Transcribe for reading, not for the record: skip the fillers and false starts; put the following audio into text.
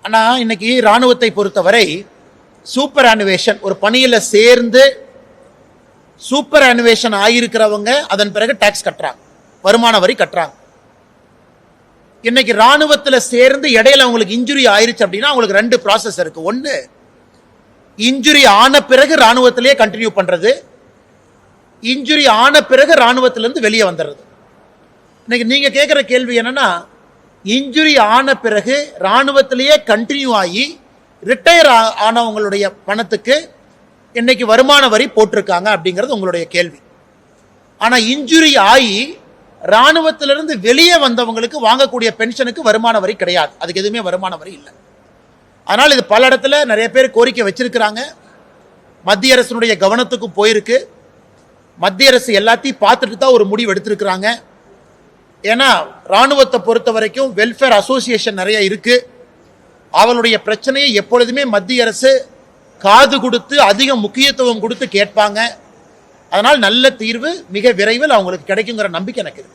ஆனால் இன்னைக்கு இராணுவத்தை பொறுத்தவரை சூப்பர் அனுவேஷன் ஒரு பணியில் சேர்ந்து சூப்பர் அனுவேஷன் ஆகியிருக்கிறவங்க அதன் பிறகு டாக்ஸ் கட்டுறாங்க, வருமான வரி கட்டுறாங்க. இன்னைக்கு ராணுவத்தில் சேர்ந்து இடையில அவங்களுக்கு இன்ஜுரி ஆயிருச்சு அப்படின்னா அவங்களுக்கு ரெண்டு ப்ராசஸ் இருக்கு. ஒன்று, இன்ஜுரி ஆன பிறகு ராணுவத்திலேயே கண்டினியூ பண்றது, இன்ஜுரி ஆன பிறகு ராணுவத்திலிருந்து வெளியே வந்துடுறது. இன்னைக்கு நீங்க கேட்கிற கேள்வி என்னன்னா, இன்ஜுரி ஆன பிறகு ராணுவத்திலேயே கண்டினியூ ஆகி ரிட்டையர் ஆனவங்களுடைய பணத்துக்கு இன்னைக்கு வருமான வரி போட்டிருக்காங்க அப்படிங்கிறது உங்களுடைய கேள்வி. ஆனா இன்ஜுரி ஆகி ராணுவத்திலிருந்து வெளியே வந்தவங்களுக்கு வாங்கக்கூடிய பென்ஷனுக்கு வருமான வரி கிடையாது, அதுக்கு எதுவுமே வருமான வரி இல்லை. அதனால் இது பல இடத்துல நிறைய பேர் கோரிக்கை வச்சிருக்கிறாங்க, மத்திய அரசினுடைய கவனத்துக்கும் போயிருக்கு. மத்திய அரசு எல்லாத்தையும் பார்த்துட்டு தான் ஒரு முடிவு எடுத்திருக்கிறாங்க. ஏன்னா ராணுவத்தை பொறுத்த வரைக்கும் வெல்ஃபேர் அசோசியேஷன் நிறைய இருக்கு. அவளுடைய பிரச்சனையை எப்பொழுதுமே மத்திய அரசு காது கொடுத்து அதிக முக்கியத்துவம் கொடுத்து கேட்பாங்க. அதனால் நல்ல தீர்வு மிக விரைவில் அவங்களுக்கு கிடைக்குங்கிற நம்பிக்கை எனக்கு இருக்கு.